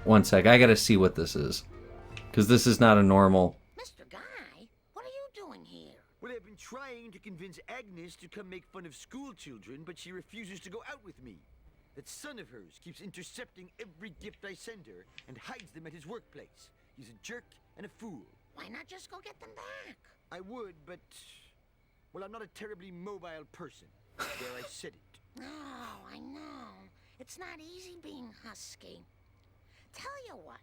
one sec. I gotta see what this is. Because this is not a normal... Mr. Guy, what are you doing here? Well, I've been trying to convince Agnes to come make fun of school children, but she refuses to go out with me. That son of hers keeps intercepting every gift I send her and hides them at his workplace. He's a jerk and a fool. Why not just go get them back? I would, but... well, I'm not a terribly mobile person. There, I said it. Oh, I know. It's not easy being husky. Tell you what,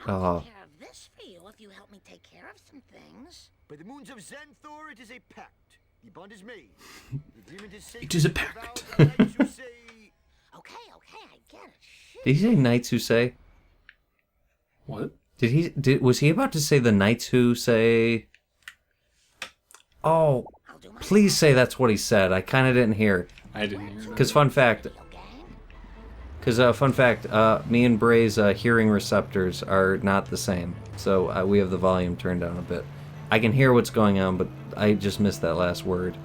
I'll take care of this for you if you help me take care of some things. By the moons of Xanthor, it is a pact. The bond is made. The agreement is sacred. It is a The vow pact. of the knights who say... Okay, I get it. Shit. Did he say Knights Who Say? What? Was he about to say the Knights Who Say... Oh, I'll do my please say that's what he said. I kind of didn't hear. I didn't hear that. Because fun fact, me and Bray's hearing receptors are not the same. So we have the volume turned down a bit. I can hear what's going on, but I just missed that last word.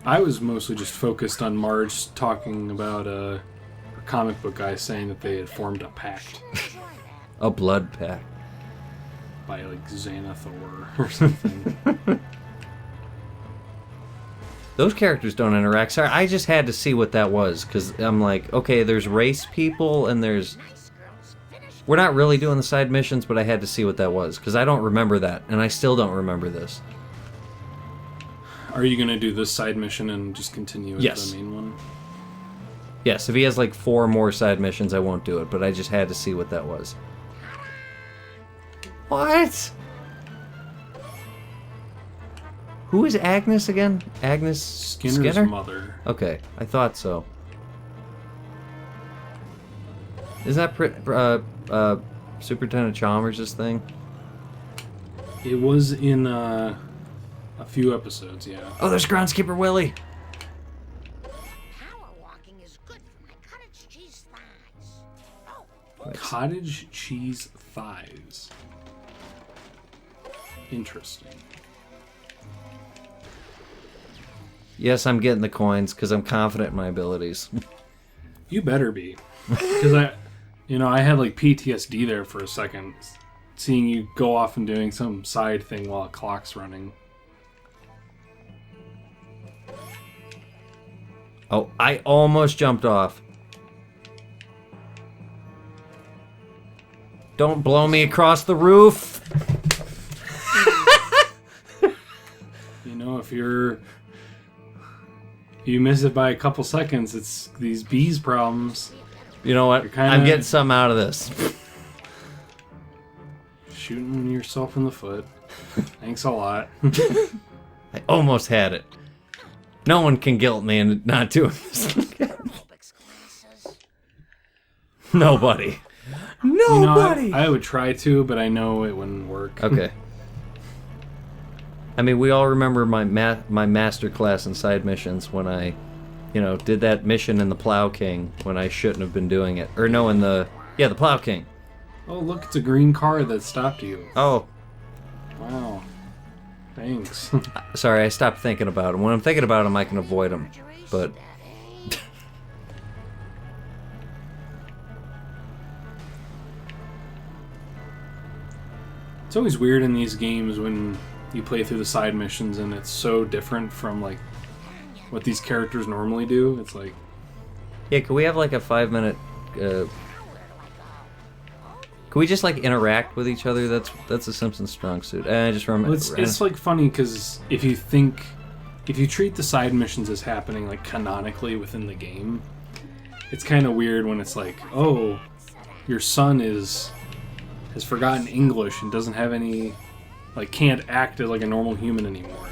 I was mostly just focused on Marge talking about a comic book guy saying that they had formed a pact A blood pact. by like Xanathor or something. Those characters don't interact. Sorry, I just had to see what that was, because I'm like, okay, there's race people, and there's... We're not really doing the side missions, but I had to see what that was, because I don't remember that, and I still don't remember this. Are you gonna do this side mission and just continue with Yes. the main one? Yes, if he has like 4 more side missions, I won't do it, but I just had to see what that was. What? Who is Agnes again? Agnes Skinner's Skinner? mother. Okay, I thought so. Is that Superintendent Chalmers' thing? It was in a few episodes, yeah. Oh, there's Groundskeeper Willie! Power walking is good for my cottage cheese thighs. Oh, Cottage cheese thighs. Interesting. Yes, I'm getting the coins, because I'm confident in my abilities. You better be. Because I had like PTSD there for a second, seeing you go off and doing some side thing while a clock's running. Oh, I almost jumped off. Don't blow me across the roof! You know, if you miss it by a couple seconds, it's these bees problems. You know what? You're kinda- I'm getting some out of this. Shooting yourself in the foot. Thanks a lot. I almost had it. No one can guilt me into not doing this. aerobics classes. Nobody. You know, Nobody! I would try to, but I know it wouldn't work. Okay. I mean, we all remember my master class in side missions when I, did that mission in the Plow King when I shouldn't have been doing it. Or no, in the Plow King. Oh, look, it's a green car that stopped you. Oh, Wow. Thanks. sorry, I stopped thinking about him. When I'm thinking about him, I can avoid him. But It's always weird in these games when you play through the side missions and it's so different from like what these characters normally do. It's like, yeah, could we have like a 5-minute? Could we just like interact with each other? That's a Simpsons strong suit. I just remember. it's like funny because if you treat the side missions as happening like canonically within the game, it's kind of weird when it's like, oh, your son has forgotten English and doesn't have any, like, can't act as like a normal human anymore.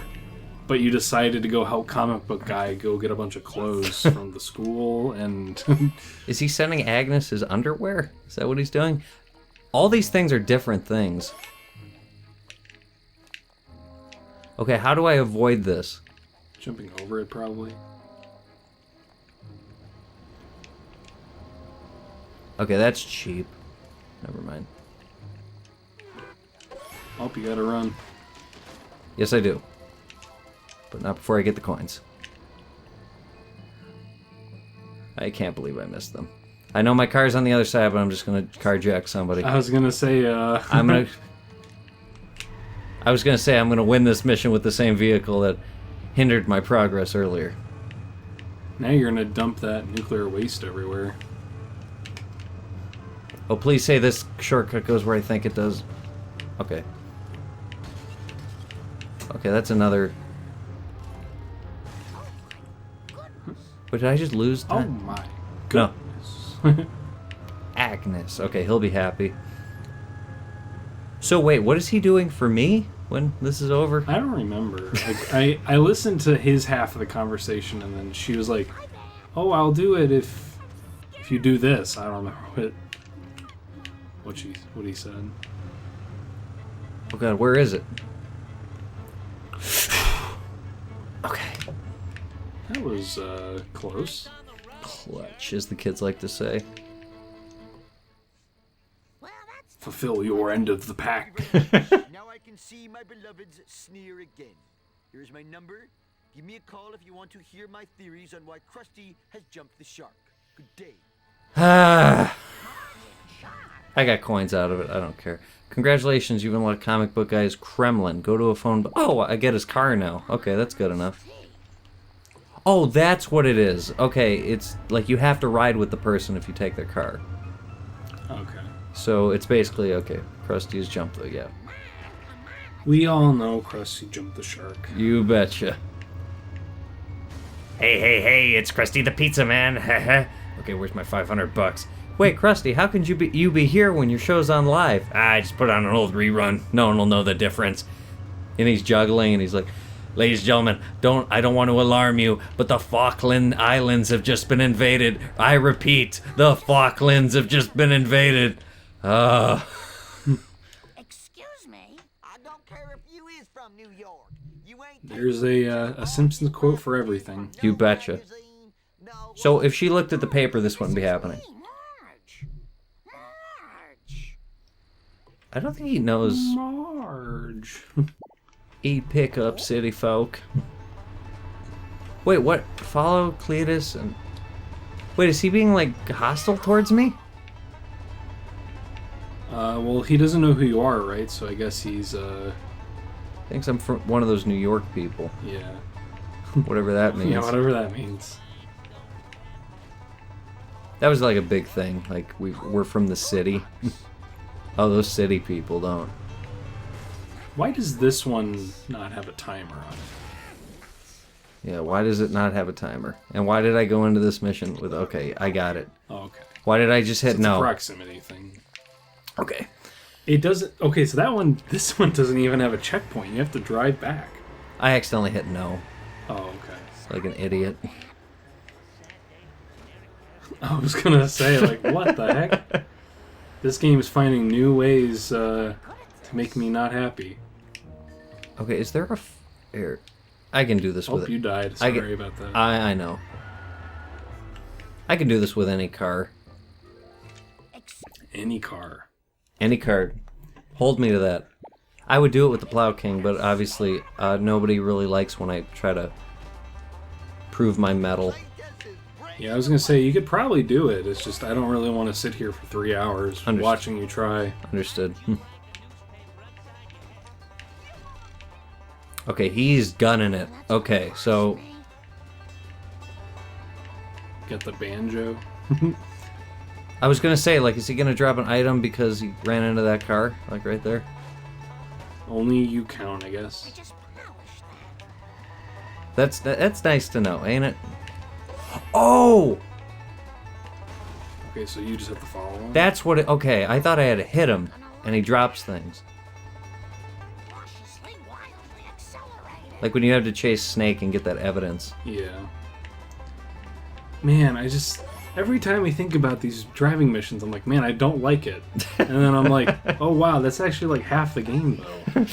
But you decided to go help comic book guy go get a bunch of clothes from the school, and Is he sending Agnes his underwear? Is that what he's doing? All these things are different things. Okay, how do I avoid this? jumping over it probably. Okay, that's cheap. Never mind. Oh, you gotta run. Yes, I do. But not before I get the coins. I can't believe I missed them. I know my car's on the other side, but I'm just gonna carjack somebody. I was gonna say, I'm gonna win this mission with the same vehicle that hindered my progress earlier. Now you're gonna dump that nuclear waste everywhere. Oh, please say this shortcut goes where I think it does. Okay. Okay, that's another... Wait, did I just lose that? Oh my No. goodness. Agnes. Okay, he'll be happy. So wait, what is he doing for me when this is over? I don't remember. Like, I listened to his half of the conversation, and then she was like, "Oh, I'll do it if you do this." I don't remember what he said. Oh god, where is it? Okay. That was close. Clutch, as the kids like to say. Well, that's Fulfill your end of the pack. Now I can see my beloveds sneer again. Here's my number. Give me a call if you want to hear my theories on why Krusty has jumped the shark. Good day. Ah. I got coins out of it. I don't care. Congratulations, you've unlocked Comic Book Guy's Kremlin. Go to a phone... Oh, I get his car now. Okay, that's good enough. Oh, that's what it is. Okay, it's like you have to ride with the person if you take their car. Okay. So it's basically, okay, Krusty's jumped though, yeah. We all know Krusty jumped the shark. You betcha. Hey, it's Krusty the Pizza Man. Okay, where's my $500? Wait, Krusty, how can you be here when your show's on live? I just put on an old rerun. No one will know the difference. And he's juggling, and he's like, ladies and gentlemen, I don't want to alarm you, but the Falkland Islands have just been invaded. I repeat, the Falklands have just been invaded. excuse me. I don't care if you is from New York. You ain't There's a Simpsons quote for everything. You betcha. So if she looked at the paper, this wouldn't be happening. Marge. I don't think he knows. Marge. Eat pickup, city folk. Wait, what? Follow Cletus and... Wait, is he being, like, hostile towards me? Well, he doesn't know who you are, right? So I guess he's, Thinks I'm from one of those New York people. yeah. Whatever that means. Yeah, whatever that means. That was, like, a big thing. Like, we're from the city. Oh, those city people don't. Why does this one not have a timer on it? Yeah, why does it not have a timer? And why did I go into this mission with... Okay, I got it. Oh, okay. Why did I just hit It's no? a proximity thing. Okay. It doesn't... Okay, so this one doesn't even have a checkpoint. You have to drive back. I accidentally hit no. Oh, okay. Like an idiot. I was gonna say, like, what the heck? This game is finding new ways to make me not happy. Okay, is there a... Here. I can do this with Oh, it. you died. Sorry about that. I know. I can do this with any car. Any car. Any card. Hold me to that. I would do it with the Plow King, but obviously nobody really likes when I try to prove my mettle. Yeah, I was gonna say, you could probably do it. It's just, I don't really want to sit here for 3 hours Understood. watching you try. Understood. Okay, he's gunning it. Okay, so... Get the banjo. I was gonna say, like, is he gonna drop an item because he ran into that car? Like, right there? Only you count, I guess. Just polish that. That's nice to know, ain't it? Oh! Okay, so you just have to follow him. That's what it... Okay, I thought I had to hit him, and he drops things. Cautiously, wildly accelerated. Like when you have to chase Snake and get that evidence. Yeah. Man, every time we think about these driving missions, I'm like, man, I don't like it. And then I'm like, oh wow, that's actually like half the game, though.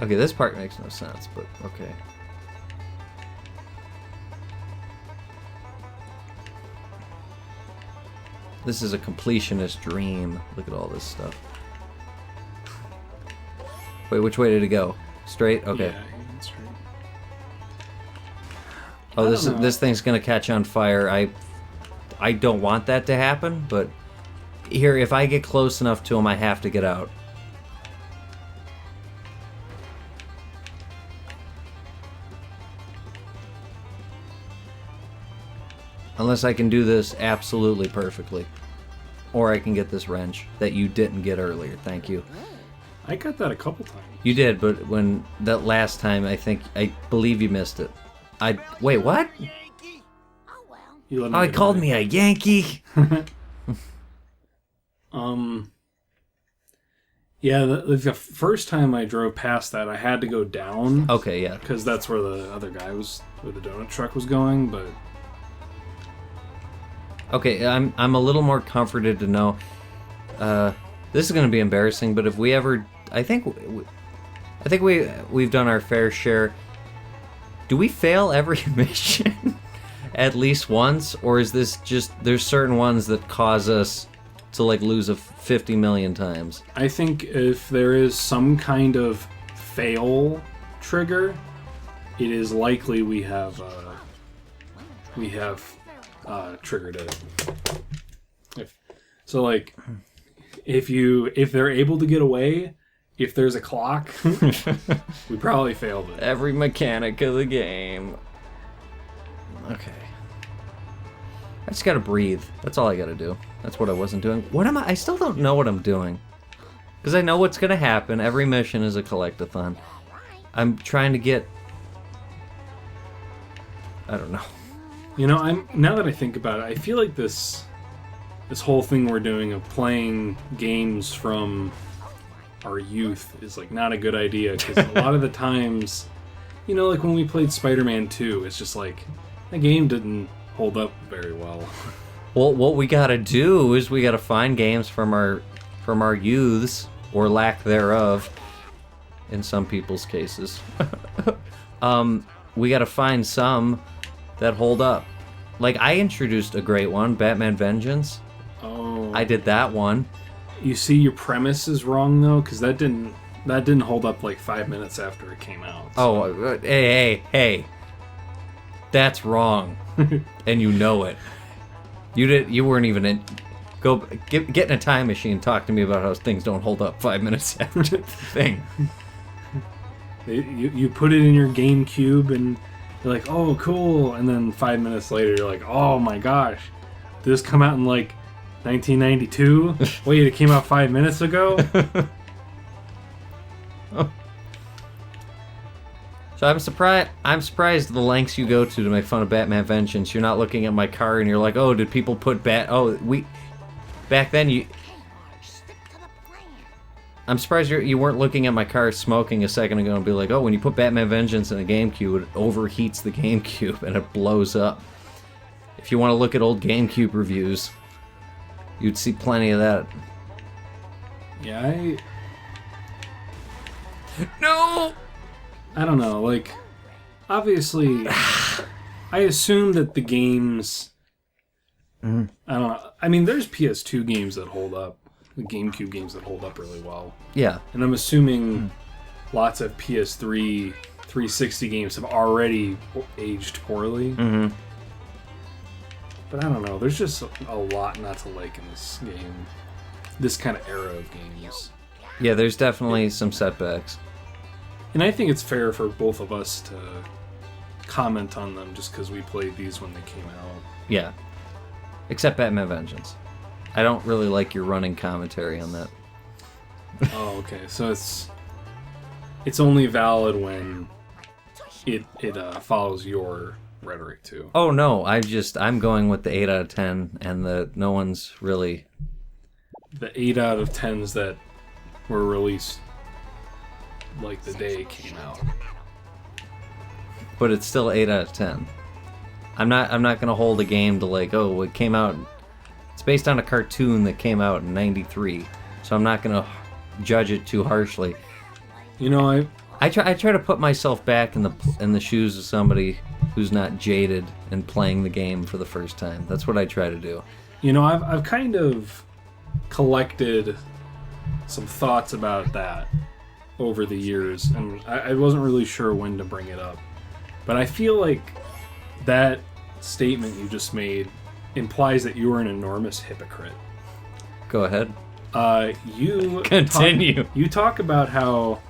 Okay, this part makes no sense, but okay. This is a completionist dream. Look at all this stuff. Wait, which way did it go? Straight? Okay. Yeah, that's right. Oh, I this don't know. this thing's gonna catch on fire. I don't want that to happen, but here, if I get close enough to him, I have to get out. Unless I can do this absolutely perfectly. Or I can get this wrench that you didn't get earlier. Thank you. I got that a couple times. You did, but when that last time, I believe you missed it. Wait, what? Yankee! Oh, well. You let Oh, he get called away. me a Yankee. Yeah, the first time I drove past that, I had to go down. Okay, yeah. Because that's where the other guy was, where the donut truck was going, but... Okay, I'm a little more comforted to know. This is going to be embarrassing, but if we ever, I think we've done our fair share. Do we fail every mission at least once, or is this just there's certain ones that cause us to like lose 50 million times? I think if there is some kind of fail trigger, it is likely we have triggered it. If they're able to get away, if there's a clock, we probably failed it. Every mechanic of the game. Okay. I just gotta breathe. That's all I gotta do. That's what I wasn't doing. What am I? I still don't know what I'm doing. Because I know what's gonna happen. Every mission is a collectathon. I'm trying to get... I don't know. You know, now that I think about it, I feel like this whole thing we're doing of playing games from our youth is like not a good idea, because a lot of the times, you know, like when we played Spider-Man 2, it's just like the game didn't hold up very well. Well, what we gotta do is we gotta find games from our youths, or lack thereof, in some people's cases. We gotta find some that hold up. Like, I introduced a great one, Batman Vengeance. Oh, I did that one. You see, your premise is wrong though, because that didn't hold up like 5 minutes after it came out. Oh, hey. That's wrong. And you know it. You weren't even in... Get in a time machine and talk to me about how things don't hold up 5 minutes after the thing. You put it in your GameCube and you're like, oh, cool. And then 5 minutes later, you're like, oh my gosh, did this come out in like 1992? Wait, it came out 5 minutes ago? So I'm surprised the lengths you go to make fun of Batman Vengeance. You're not looking at my car and you're like, oh, did people put back then you... Stick to the plan. I'm surprised you weren't looking at my car smoking a second ago and be like, oh, when you put Batman Vengeance in a GameCube, it overheats the GameCube and it blows up. If you want to look at old GameCube reviews, you'd see plenty of that. Yeah, No! I don't know, like, obviously, I assume that the games, I don't know, I mean, there's PS2 games that hold up, the GameCube games that hold up really well, Yeah. and I'm assuming lots of PS3, 360 games have already aged poorly, Mm-hmm. but I don't know, there's just a lot not to like in this game, this kind of era of games. Yeah, there's definitely some setbacks. And I think it's fair for both of us to comment on them just because we played these when they came out. Yeah. Except Batman Vengeance. I don't really like your running commentary on that. Oh, okay. So it's only valid when it follows your rhetoric too. Oh no, I'm going with the 8 out of 10 and no one's really... The 8 out of 10s that were released like the day it came out. But it's still 8 out of 10. I'm not gonna hold a game to like, oh, it came out... It's based on a cartoon that came out in 93, so I'm not gonna judge it too harshly. You know, I try to put myself back in the shoes of somebody who's not jaded and playing the game for the first time. That's what I try to do. You know, I've kind of collected some thoughts about that over the years, and I wasn't really sure when to bring it up. But I feel like that statement you just made implies that you are an enormous hypocrite. Go ahead. You Continue. You talk about how,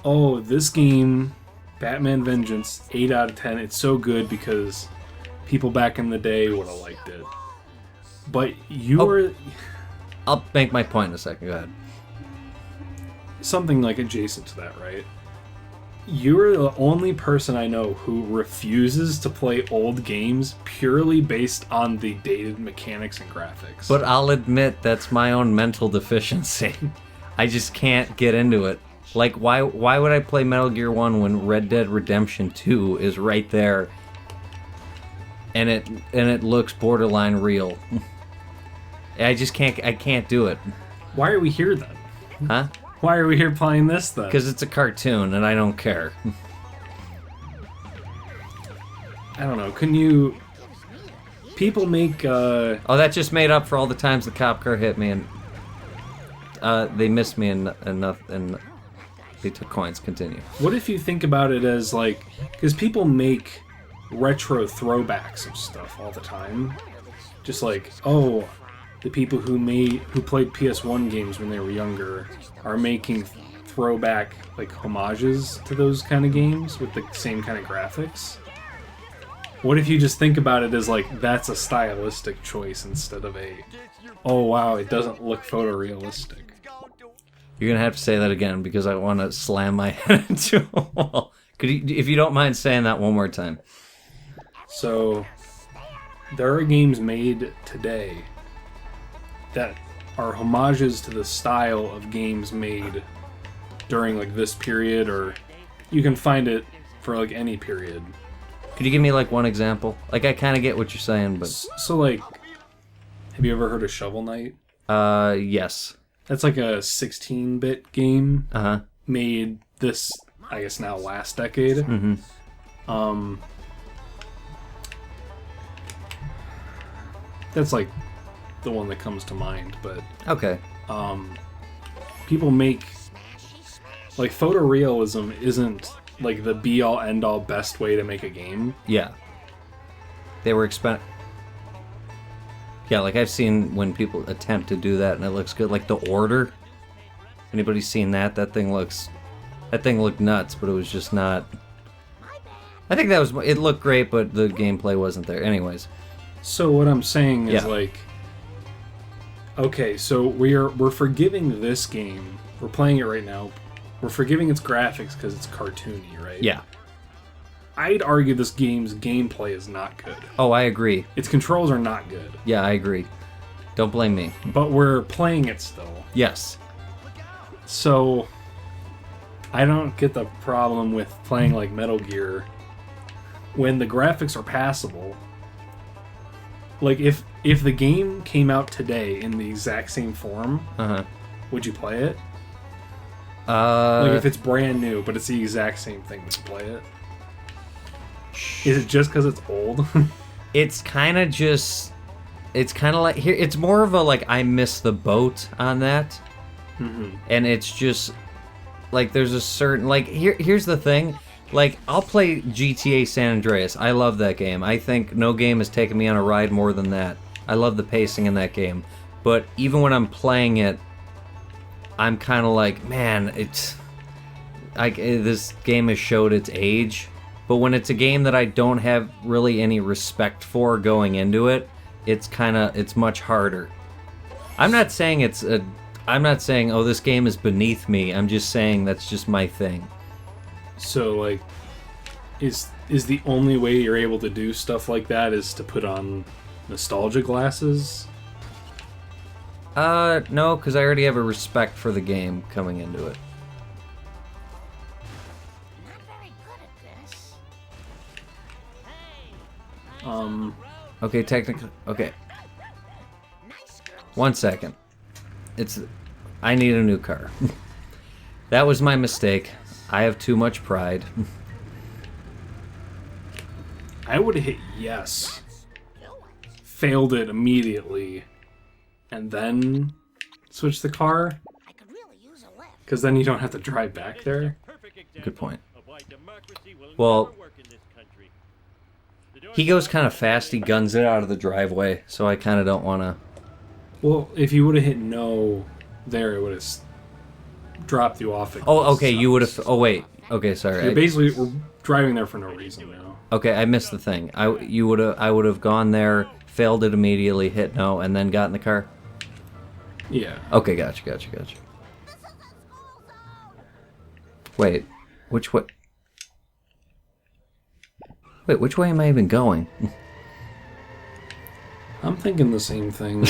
oh, this game, Batman Vengeance, 8 out of 10, it's so good because people back in the day would have liked it. But you're... I'll make my point in a second. Go ahead. Something like adjacent to that, right? You're the only person I know who refuses to play old games purely based on the dated mechanics and graphics. But I'll admit that's my own mental deficiency. I just can't get into it. Like, why would I play Metal Gear 1 when Red Dead Redemption 2 is right there and it looks borderline real? I can't do it. Why are we here then? Huh? Why are we here playing this then? Because it's a cartoon and I don't care. I don't know. Can you... People make... Oh, that just made up for all the times the cop car hit me and... they missed me enough and they took coins. Continue. What if you think about it as like... Because people make retro throwbacks of stuff all the time. Just like, oh... The people who played PS1 games when they were younger are making throwback like homages to those kind of games with the same kind of graphics. What if you just think about it as like that's a stylistic choice instead of a, oh wow, it doesn't look photorealistic. You're gonna have to say that again because I want to slam my head into a wall. Could you, if you don't mind saying that one more time? So there are games made today that are homages to the style of games made during like this period, or you can find it for like any period. Could you give me like one example? Like I kind of get what you're saying, but so like, have you ever heard of Shovel Knight? Yes. That's like a 16-bit game made this, I guess now last decade. Mm-hmm. That's like the one that comes to mind, but okay. People make like photorealism isn't like the be-all end-all best way to make a game. Yeah. They were Yeah, like I've seen when people attempt to do that and it looks good. Like The Order. Anybody seen that? That thing looked nuts, but it was just not. I think it looked great, but the gameplay wasn't there. Anyways. So what I'm saying is like, okay, so we're forgiving this game. We're playing it right now. We're forgiving its graphics because it's cartoony, right? Yeah. I'd argue this game's gameplay is not good. Oh, I agree. Its controls are not good. Yeah, I agree. Don't blame me. But we're playing it still. Yes. So, I don't get the problem with playing like Metal Gear when the graphics are passable. Like, if the game came out today in the exact same form, would you play it? Like, if it's brand new, but it's the exact same thing, would you play it? Is it just because it's old? It's kind of like, here, it's more of a, like, I missed the boat on that. Mm-hmm. And it's just, like, there's a certain, like, here's the thing. Like, I'll play GTA San Andreas. I love that game. I think no game has taken me on a ride more than that. I love the pacing in that game. But even when I'm playing it, I'm kind of like, man, this game has showed its age. But when it's a game that I don't have really any respect for going into it, it's much harder. I'm not saying oh, this game is beneath me. I'm just saying that's just my thing. So, like, is the only way you're able to do stuff like that is to put on nostalgia glasses? No, because I already have a respect for the game coming into it. Okay, technically, okay. 1 second. I need a new car. That was my mistake. I have too much pride. I would have hit yes. Failed it immediately. And then switch the car. Because then you don't have to drive back there. Good point. Well, He goes kind of fast. He guns it out of the driveway, so I kind of don't want to... Well, if you would have hit no there, it would have dropped you off. Oh, okay, you would have... Oh, wait. Okay, sorry. You're basically we're driving there for no reason now. Okay, I missed the thing. I would have gone there, failed it immediately, hit no, and then got in the car? Yeah. Okay, gotcha. Wait, which way... Wait, which way am I even going? I'm thinking the same thing.